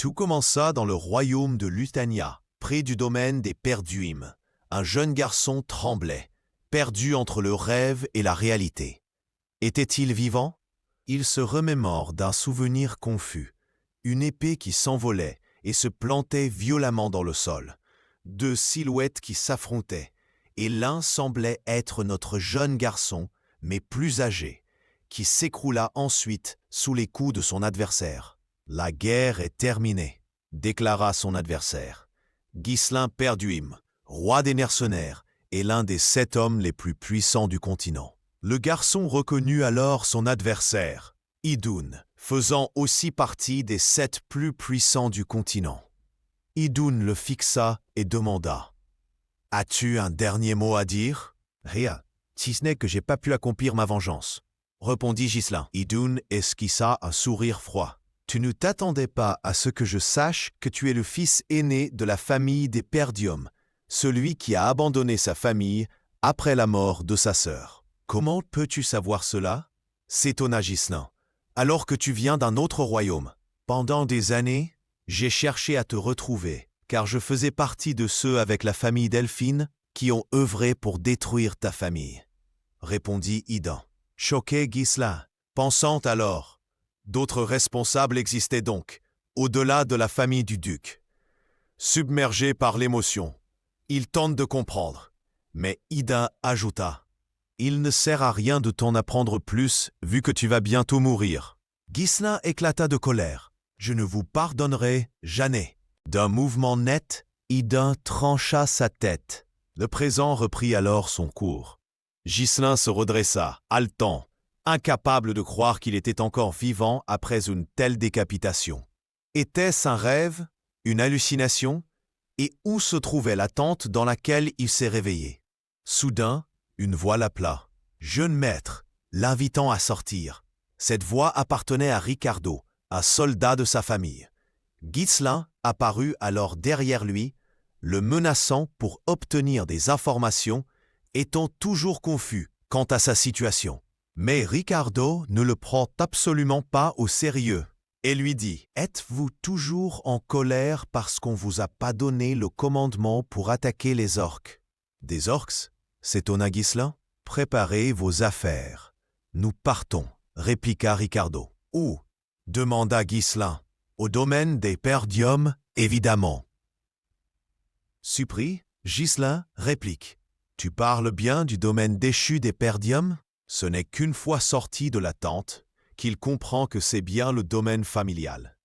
Tout commença dans le royaume de Lutania, près du domaine des Perduim. Un jeune garçon tremblait, perdu entre le rêve et la réalité. Était-il vivant? Il se remémore d'un souvenir confus, une épée qui s'envolait et se plantait violemment dans le sol, deux silhouettes qui s'affrontaient, et l'un semblait être notre jeune garçon, mais plus âgé, qui s'écroula ensuite sous les coups de son adversaire. « La guerre est terminée », déclara son adversaire. Ghislain Perduim, roi des mercenaires, est l'un des 7 hommes les plus puissants du continent. Le garçon reconnut alors son adversaire, Idun, faisant aussi partie des 7 plus puissants du continent. Idun le fixa et demanda « As-tu un dernier mot à dire ?»« Rien, si ce n'est que j'ai pas pu accomplir ma vengeance, » répondit Ghislain. Idun esquissa un sourire froid. « Tu ne t'attendais pas à ce que je sache que tu es le fils aîné de la famille des Perdium, celui qui a abandonné sa famille après la mort de sa sœur. Comment peux-tu savoir cela ?» s'étonna Ghislain, « alors que tu viens d'un autre royaume. Pendant des années, j'ai cherché à te retrouver, car je faisais partie de ceux avec la famille Delphine qui ont œuvré pour détruire ta famille, » répondit Idun. Choqué Ghislain, pensant alors, d'autres responsables existaient donc, au-delà de la famille du duc. Submergé par l'émotion, il tente de comprendre, mais Idun ajouta « Il ne sert à rien de t'en apprendre plus, vu que tu vas bientôt mourir. » Ghislain éclata de colère. « Je ne vous pardonnerai jamais. » D'un mouvement net, Idun trancha sa tête. Le présent reprit alors son cours. Ghislain se redressa, haletant, incapable de croire qu'il était encore vivant après une telle décapitation. Était-ce un rêve, une hallucination? Et où se trouvait la tente dans laquelle il s'est réveillé? Soudain, une voix l'appela. « Jeune maître », l'invitant à sortir. Cette voix appartenait à Ricardo, un soldat de sa famille. Ghislain apparut alors derrière lui, le menaçant pour obtenir des informations, étant toujours confus quant à sa situation. Mais Ricardo ne le prend absolument pas au sérieux et lui dit « Êtes-vous toujours en colère parce qu'on ne vous a pas donné le commandement pour attaquer les orques ?»« Des orques ?» s'étonna Ghislain. « Préparez vos affaires. Nous partons, » répliqua Ricardo. « Où ?» demanda Ghislain. « Au domaine des Perdium, évidemment. » Surpris, Ghislain réplique. « Tu parles bien du domaine déchu des Perdium ?» Ce n'est qu'une fois sorti de la tente qu'il comprend que c'est bien le domaine familial.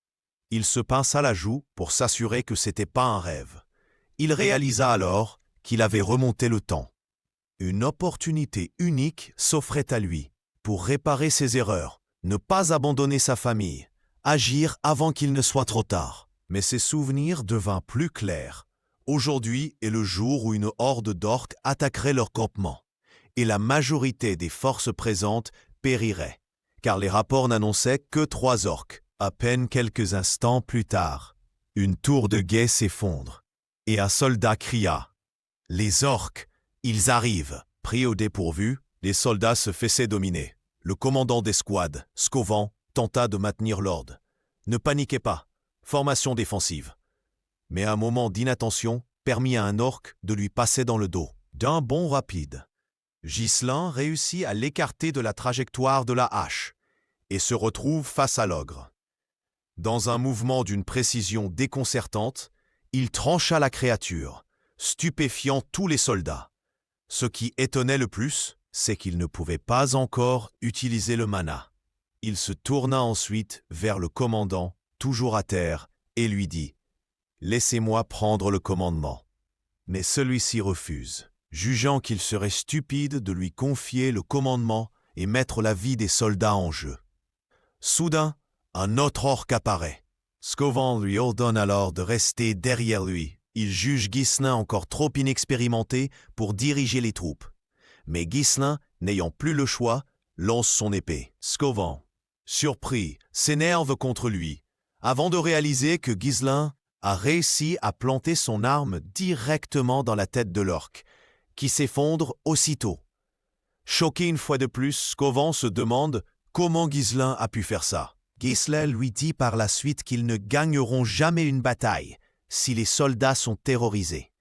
Il se pinça la joue pour s'assurer que c'était pas un rêve. Il réalisa alors qu'il avait remonté le temps. Une opportunité unique s'offrait à lui pour réparer ses erreurs, ne pas abandonner sa famille, agir avant qu'il ne soit trop tard. Mais ses souvenirs devinrent plus clairs. Aujourd'hui est le jour où une horde d'orques attaquerait leur campement, et la majorité des forces présentes périraient, car les rapports n'annonçaient que 3 orques. À peine quelques instants plus tard, une tour de guet s'effondre, et un soldat cria « Les orques, ils arrivent !» Pris au dépourvu, les soldats se faisaient dominer. Le commandant d'escouade, Scovan, tenta de maintenir l'ordre. « Ne paniquez pas, formation défensive. » Mais un moment d'inattention permit à un orque de lui passer dans le dos. D'un bond rapide, Ghislain réussit à l'écarter de la trajectoire de la hache et se retrouve face à l'ogre. Dans un mouvement d'une précision déconcertante, il trancha la créature, stupéfiant tous les soldats. Ce qui étonnait le plus, c'est qu'il ne pouvait pas encore utiliser le mana. Il se tourna ensuite vers le commandant, toujours à terre, et lui dit « Laissez-moi prendre le commandement. » Mais celui-ci refuse, jugeant qu'il serait stupide de lui confier le commandement et mettre la vie des soldats en jeu. Soudain, un autre orque apparaît. Scovan lui ordonne alors de rester derrière lui. Il juge Ghislain encore trop inexpérimenté pour diriger les troupes. Mais Ghislain, n'ayant plus le choix, lance son épée. Scovan, surpris, s'énerve contre lui, avant de réaliser que Ghislain a réussi à planter son arme directement dans la tête de l'orque, qui s'effondre aussitôt. Choqué une fois de plus, Scovan se demande comment Ghislain a pu faire ça. Ghislain lui dit par la suite qu'ils ne gagneront jamais une bataille si les soldats sont terrorisés.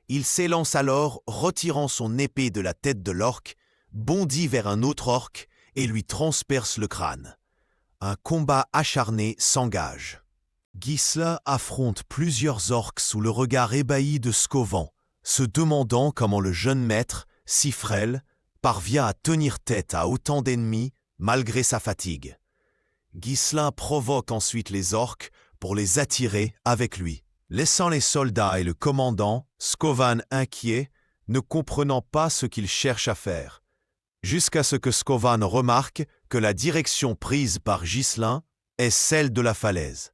Il s'élance alors, retirant son épée de la tête de l'orque, bondit vers un autre orque et lui transperce le crâne. Un combat acharné s'engage. Ghislain affronte plusieurs orques sous le regard ébahi de Scovan, se demandant comment le jeune maître, si frêle, parvient à tenir tête à autant d'ennemis malgré sa fatigue. Ghislain provoque ensuite les orques pour les attirer avec lui, laissant les soldats et le commandant, Scovan inquiet, ne comprenant pas ce qu'il cherche à faire, jusqu'à ce que Scovan remarque que la direction prise par Ghislain est celle de la falaise.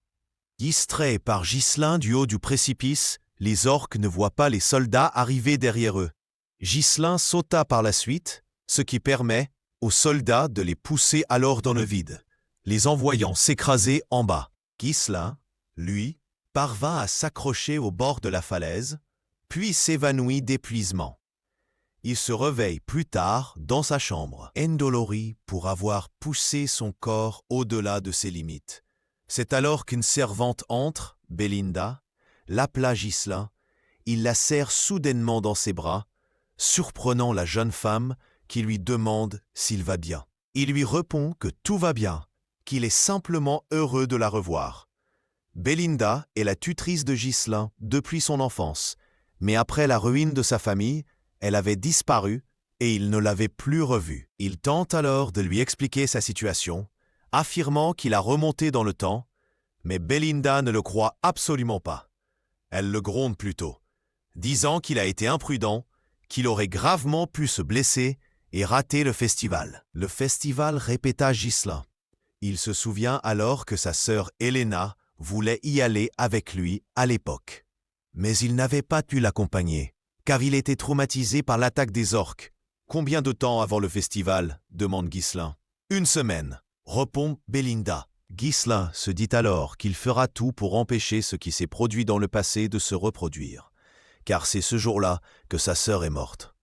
Distraits par Ghislain du haut du précipice, les orques ne voient pas les soldats arriver derrière eux. Ghislain sauta par la suite, ce qui permet aux soldats de les pousser alors dans le vide, les envoyant s'écraser en bas. Ghislain, lui, parvint à s'accrocher au bord de la falaise, puis s'évanouit d'épuisement. Il se réveille plus tard dans sa chambre, endolori pour avoir poussé son corps au-delà de ses limites. C'est alors qu'une servante entre, Belinda, l'appela Ghislain, il la serre soudainement dans ses bras, surprenant la jeune femme qui lui demande s'il va bien. Il lui répond que tout va bien, qu'il est simplement heureux de la revoir. Belinda est la tutrice de Ghislain depuis son enfance, mais après la ruine de sa famille, elle avait disparu et il ne l'avait plus revue. Il tente alors de lui expliquer sa situation, affirmant qu'il a remonté dans le temps, mais Belinda ne le croit absolument pas. Elle le gronde plutôt, disant qu'il a été imprudent, qu'il aurait gravement pu se blesser et rater le festival. Le festival, répéta Ghislain. Il se souvient alors que sa sœur Helena voulait y aller avec lui à l'époque. Mais il n'avait pas pu l'accompagner, car il était traumatisé par l'attaque des orques. Combien de temps avant le festival ? Demande Ghislain. 1 semaine, répond Belinda. Ghislain se dit alors qu'il fera tout pour empêcher ce qui s'est produit dans le passé de se reproduire, car c'est ce jour-là que sa sœur est morte.